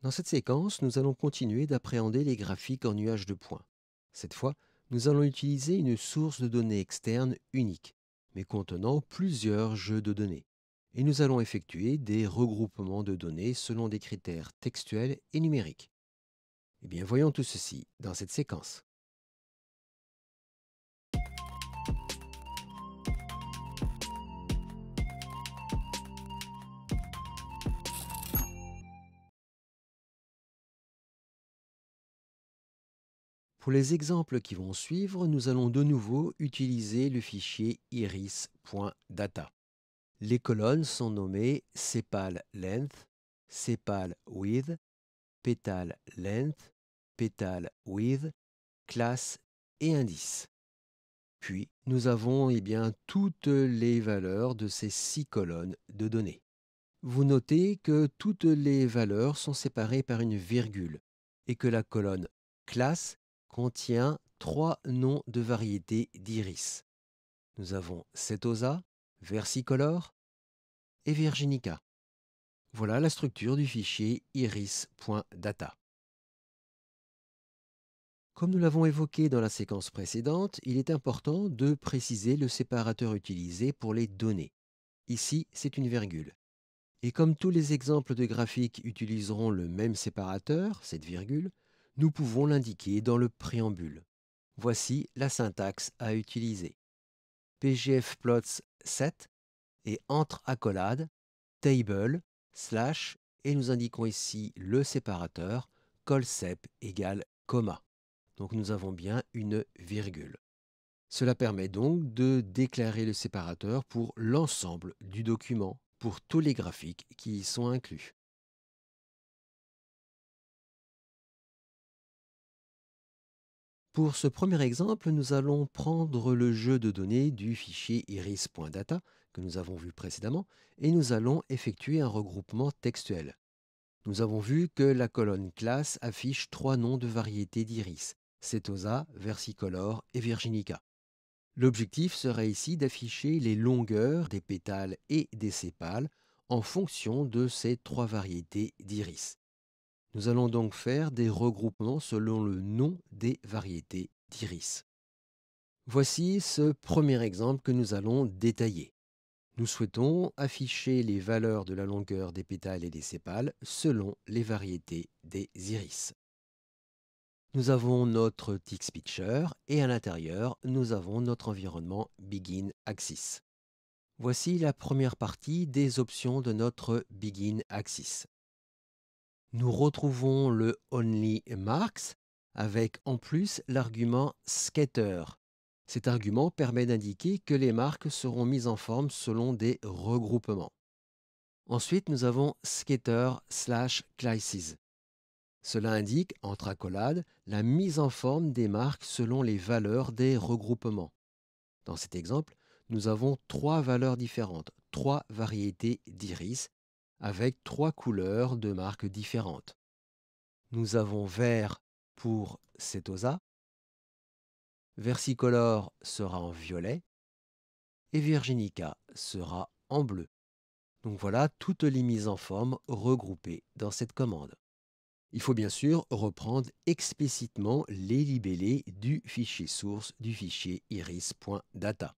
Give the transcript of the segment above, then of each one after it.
Dans cette séquence, nous allons continuer d'appréhender les graphiques en nuages de points. Cette fois, nous allons utiliser une source de données externe unique, mais contenant plusieurs jeux de données. Et nous allons effectuer des regroupements de données selon des critères textuels et numériques. Eh bien, voyons tout ceci dans cette séquence. Pour les exemples qui vont suivre, nous allons de nouveau utiliser le fichier iris.data. Les colonnes sont nommées sepal length, sepal width, petal length, petal width, classe et indice. Puis, nous avons toutes les valeurs de ces 6 colonnes de données. Vous notez que toutes les valeurs sont séparées par une virgule et que la colonne classe contient 3 noms de variétés d'iris. Nous avons Setosa, Versicolor et Virginica. Voilà la structure du fichier iris.data. Comme nous l'avons évoqué dans la séquence précédente, il est important de préciser le séparateur utilisé pour les données. Ici, c'est une virgule. Et comme tous les exemples de graphiques utiliseront le même séparateur, cette virgule, nous pouvons l'indiquer dans le préambule. Voici la syntaxe à utiliser. pgfplots 7 et entre accolades, table, slash, et nous indiquons ici le séparateur, colsep égale comma. Donc nous avons bien une virgule. Cela permet donc de déclarer le séparateur pour l'ensemble du document, pour tous les graphiques qui y sont inclus. Pour ce premier exemple, nous allons prendre le jeu de données du fichier iris.data que nous avons vu précédemment et nous allons effectuer un regroupement textuel. Nous avons vu que la colonne classe affiche 3 noms de variétés d'iris, Setosa, Versicolor et Virginica. L'objectif serait ici d'afficher les longueurs des pétales et des sépales en fonction de ces 3 variétés d'iris. Nous allons donc faire des regroupements selon le nom des variétés d'iris. Voici ce premier exemple que nous allons détailler. Nous souhaitons afficher les valeurs de la longueur des pétales et des sépales selon les variétés des iris. Nous avons notre text picture et à l'intérieur, nous avons notre environnement Begin Axis. Voici la première partie des options de notre Begin Axis. Nous retrouvons le Only Marks avec en plus l'argument Scatter. Cet argument permet d'indiquer que les marques seront mises en forme selon des regroupements. Ensuite, nous avons Scatter/Classes. Cela indique, entre accolades, la mise en forme des marques selon les valeurs des regroupements. Dans cet exemple, nous avons 3 valeurs différentes, 3 variétés d'iris, avec 3 couleurs de marques différentes. Nous avons vert pour Setosa, Versicolor sera en violet et Virginica sera en bleu. Donc voilà toutes les mises en forme regroupées dans cette commande. Il faut bien sûr reprendre explicitement les libellés du fichier source du fichier iris.data.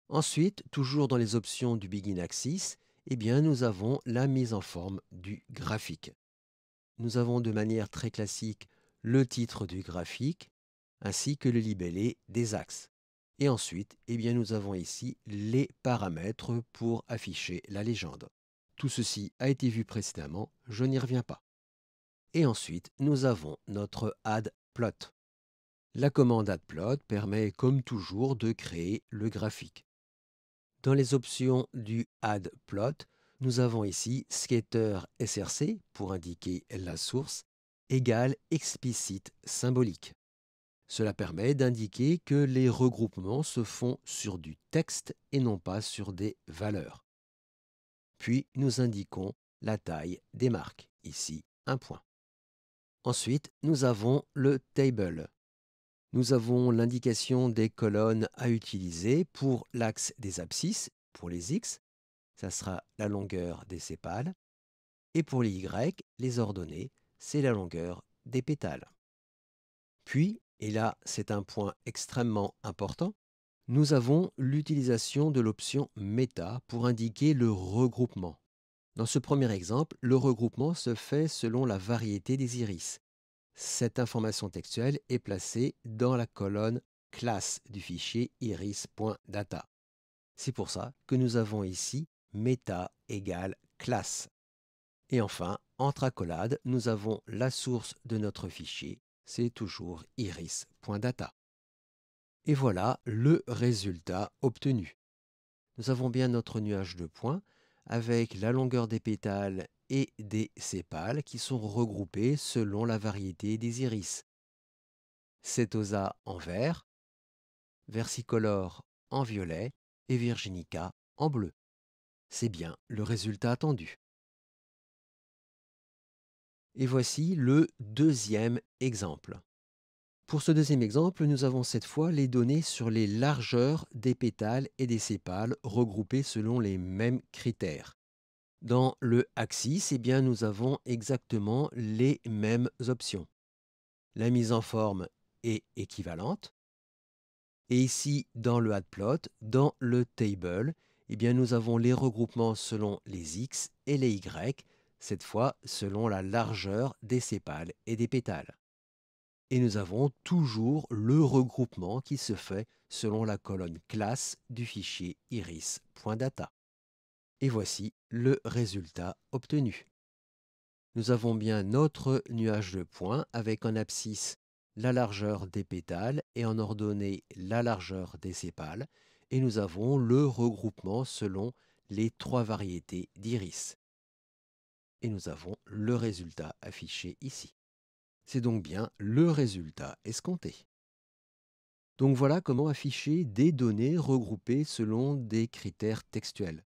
Ensuite, toujours dans les options du Begin Axis, nous avons la mise en forme du graphique. Nous avons de manière très classique le titre du graphique ainsi que le libellé des axes. Et ensuite, nous avons ici les paramètres pour afficher la légende. Tout ceci a été vu précédemment, je n'y reviens pas. Et ensuite, nous avons notre add-plot. La commande add-plot permet, comme toujours, de créer le graphique. Dans les options du add-plot, nous avons ici scatter src pour indiquer la source, égale explicite symbolique. Cela permet d'indiquer que les regroupements se font sur du texte et non pas sur des valeurs. Puis, nous indiquons la taille des marques, ici un point. Ensuite, nous avons le table. Nous avons l'indication des colonnes à utiliser pour l'axe des abscisses, pour les X, ça sera la longueur des sépales, Et pour les Y, les ordonnées, c'est la longueur des pétales. Puis, et là c'est un point extrêmement important, nous avons l'utilisation de l'option Meta pour indiquer le regroupement. Dans ce premier exemple, le regroupement se fait selon la variété des iris. Cette information textuelle est placée dans la colonne classe du fichier iris.data. C'est pour ça que nous avons ici meta égale classe. Et enfin, entre accolades, nous avons la source de notre fichier, c'est toujours iris.data. Et voilà le résultat obtenu. Nous avons bien notre nuage de points avec la longueur des pétales et des sépales qui sont regroupés selon la variété des iris. Setosa en vert, Versicolor en violet et Virginica en bleu. C'est bien le résultat attendu. Et voici le deuxième exemple. Pour ce deuxième exemple, nous avons cette fois les données sur les largeurs des pétales et des sépales regroupées selon les mêmes critères. Dans le Axis, eh bien, nous avons exactement les mêmes options. La mise en forme est équivalente. Et ici, dans le Adplot, dans le Table, eh bien, nous avons les regroupements selon les X et les Y, cette fois selon la largeur des sépales et des pétales. Et nous avons toujours le regroupement qui se fait selon la colonne classe du fichier iris.data. Et voici le résultat obtenu. Nous avons bien notre nuage de points avec en abscisse la largeur des pétales et en ordonnée la largeur des sépales, et nous avons le regroupement selon les trois variétés d'iris. Et nous avons le résultat affiché ici. C'est donc bien le résultat escompté. Donc voilà comment afficher des données regroupées selon des critères textuels.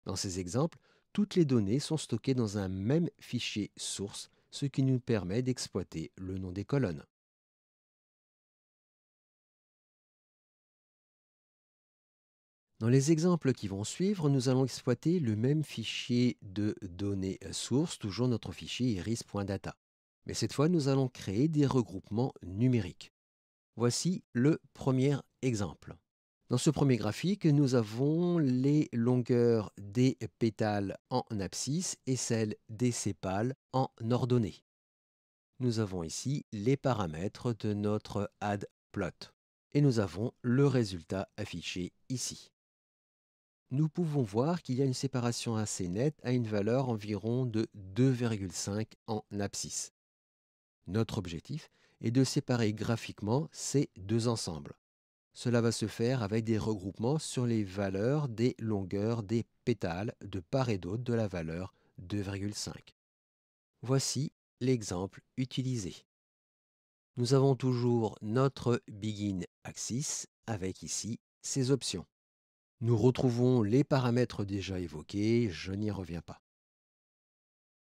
Dans ces exemples, toutes les données sont stockées dans un même fichier source, ce qui nous permet d'exploiter le nom des colonnes. Dans les exemples qui vont suivre, nous allons exploiter le même fichier de données source, toujours notre fichier iris.data. Mais cette fois, nous allons créer des regroupements numériques. Voici le premier exemple. Dans ce premier graphique, nous avons les longueurs des pétales en abscisse et celles des sépales en ordonnée. Nous avons ici les paramètres de notre Adplot et nous avons le résultat affiché ici. Nous pouvons voir qu'il y a une séparation assez nette à une valeur environ de 2,5 en abscisse. Notre objectif est de séparer graphiquement ces deux ensembles. Cela va se faire avec des regroupements sur les valeurs des longueurs des pétales de part et d'autre de la valeur 2,5. Voici l'exemple utilisé. Nous avons toujours notre Begin Axis avec ici ses options. Nous retrouvons les paramètres déjà évoqués, je n'y reviens pas.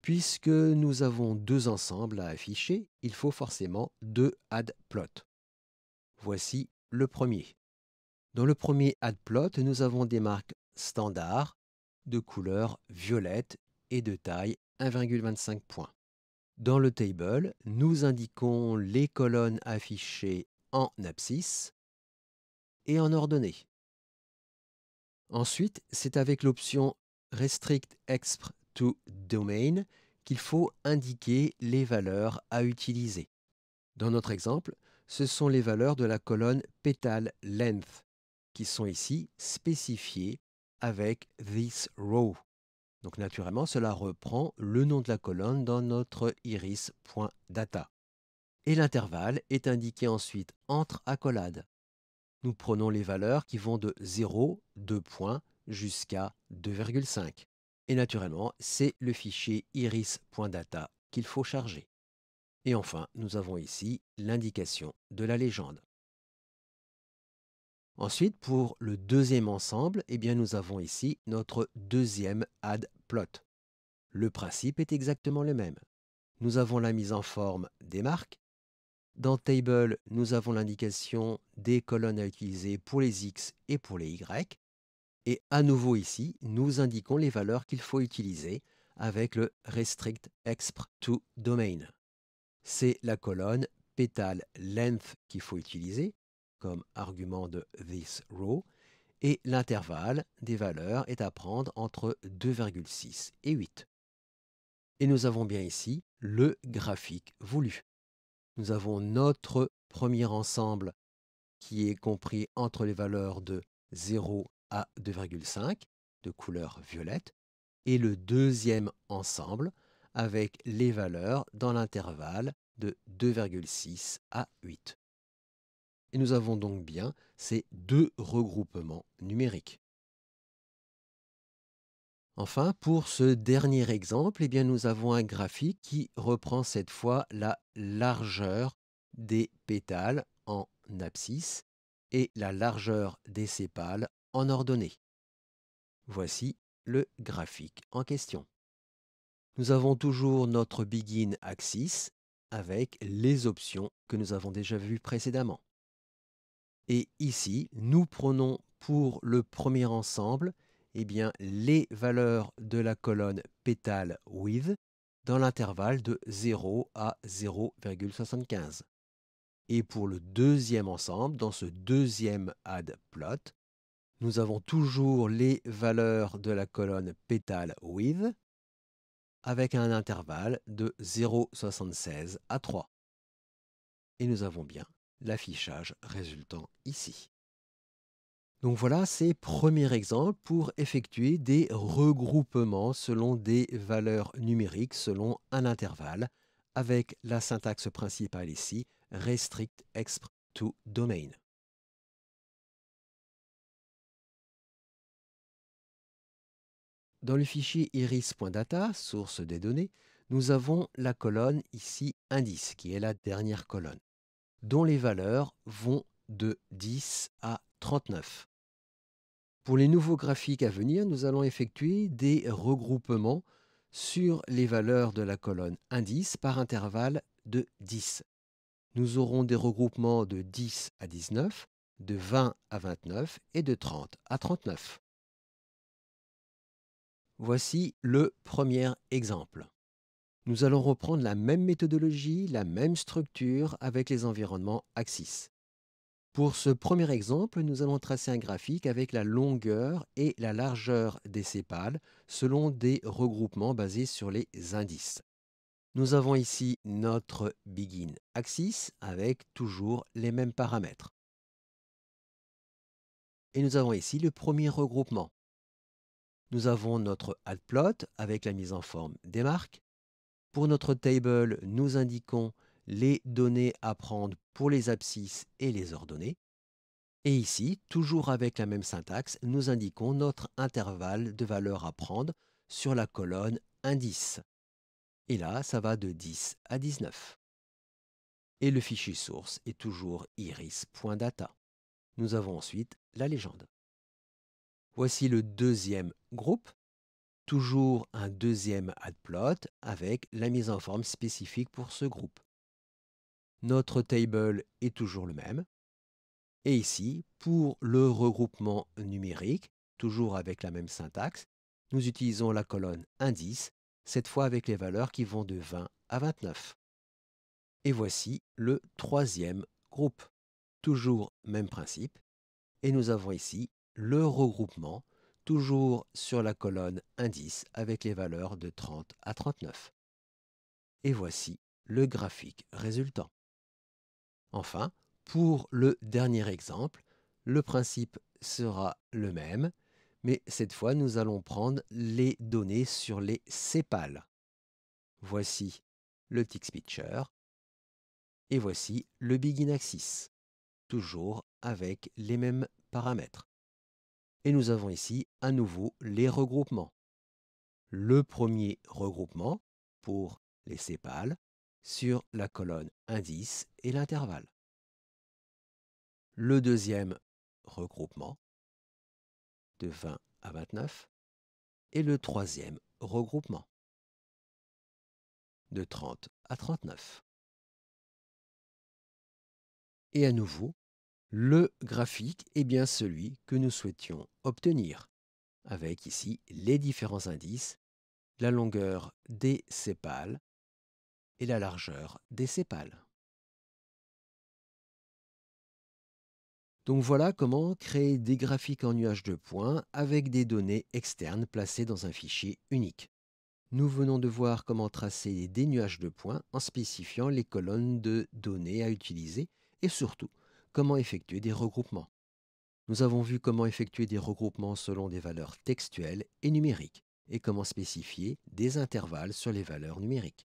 Puisque nous avons deux ensembles à afficher, il faut forcément deux Adplot. Voici le premier. Dans le premier Adplot, nous avons des marques standards de couleur violette et de taille 1,25 points. Dans le Table, nous indiquons les colonnes affichées en abscisse et en ordonnée. Ensuite, c'est avec l'option Restrict Exp to Domain qu'il faut indiquer les valeurs à utiliser. Dans notre exemple, ce sont les valeurs de la colonne Petal Length qui sont ici spécifiées avec this row. Donc naturellement, cela reprend le nom de la colonne dans notre iris.data. Et l'intervalle est indiqué ensuite entre accolades. Nous prenons les valeurs qui vont de 0, 2 points, jusqu'à 2,5. Et naturellement, c'est le fichier iris.data qu'il faut charger. Et enfin, nous avons ici l'indication de la légende. Ensuite, pour le deuxième ensemble, eh bien, nous avons ici notre deuxième Adplot. Le principe est exactement le même. Nous avons la mise en forme des marques. Dans Table, nous avons l'indication des colonnes à utiliser pour les X et pour les Y. Et à nouveau ici, nous indiquons les valeurs qu'il faut utiliser avec le restrict exp to domain. C'est la colonne petal length qu'il faut utiliser comme argument de this row et l'intervalle des valeurs est à prendre entre 2,6 et 8. Et nous avons bien ici le graphique voulu. Nous avons notre premier ensemble qui est compris entre les valeurs de 0 à 2,5 de couleur violette et le deuxième ensemble avec les valeurs dans l'intervalle de 2,6 à 8. Et nous avons donc bien ces deux regroupements numériques. Enfin, pour ce dernier exemple, eh bien, nous avons un graphique qui reprend cette fois la largeur des pétales en abscisse et la largeur des sépales en ordonnée. Voici le graphique en question. Nous avons toujours notre begin axis avec les options que nous avons déjà vues précédemment. Et ici, nous prenons pour le premier ensemble eh bien, les valeurs de la colonne petal width dans l'intervalle de 0 à 0,75. Et pour le deuxième ensemble, dans ce deuxième add plot, nous avons toujours les valeurs de la colonne petal width avec un intervalle de 0,76 à 3. Et nous avons bien l'affichage résultant ici. Donc voilà ces premiers exemples pour effectuer des regroupements selon des valeurs numériques selon un intervalle avec la syntaxe principale ici, restrict exp to domain. Dans le fichier iris.data, source des données, nous avons la colonne ici indice, qui est la dernière colonne, dont les valeurs vont de 10 à 39. Pour les nouveaux graphiques à venir, nous allons effectuer des regroupements sur les valeurs de la colonne indice par intervalle de 10. Nous aurons des regroupements de 10 à 19, de 20 à 29 et de 30 à 39. Voici le premier exemple. Nous allons reprendre la même méthodologie, la même structure avec les environnements Axis. Pour ce premier exemple, nous allons tracer un graphique avec la longueur et la largeur des sépales selon des regroupements basés sur les indices. Nous avons ici notre begin axis avec toujours les mêmes paramètres. Et nous avons ici le premier regroupement. Nous avons notre add plot avec la mise en forme des marques. Pour notre table, nous indiquons les données à prendre pour les abscisses et les ordonnées. Et ici, toujours avec la même syntaxe, nous indiquons notre intervalle de valeurs à prendre sur la colonne indice. Et là, ça va de 10 à 19. Et le fichier source est toujours iris.data. Nous avons ensuite la légende. Voici le deuxième groupe. Toujours un deuxième addplot avec la mise en forme spécifique pour ce groupe. Notre table est toujours le même. Et ici, pour le regroupement numérique, toujours avec la même syntaxe, nous utilisons la colonne indice, cette fois avec les valeurs qui vont de 20 à 29. Et voici le troisième groupe. Toujours même principe. Et nous avons ici le regroupement, toujours sur la colonne indice avec les valeurs de 30 à 39. Et voici le graphique résultant. Enfin, pour le dernier exemple, le principe sera le même, mais cette fois, nous allons prendre les données sur les sépales. Voici le text picture et voici le begin axis, toujours avec les mêmes paramètres. Et nous avons ici à nouveau les regroupements. Le premier regroupement pour les sépales sur la colonne indice et l'intervalle. Le deuxième regroupement de 20 à 29 et le troisième regroupement de 30 à 39. Et à nouveau, le graphique est bien celui que nous souhaitions obtenir, avec ici les différents indices la longueur des sépales et la largeur des sépales. Donc voilà comment créer des graphiques en nuage de points avec des données externes placées dans un fichier unique. Nous venons de voir comment tracer des nuages de points en spécifiant les colonnes de données à utiliser et surtout comment effectuer des regroupements. Nous avons vu comment effectuer des regroupements selon des valeurs textuelles et numériques et comment spécifier des intervalles sur les valeurs numériques.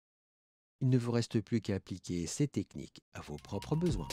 Il ne vous reste plus qu'à appliquer ces techniques à vos propres besoins.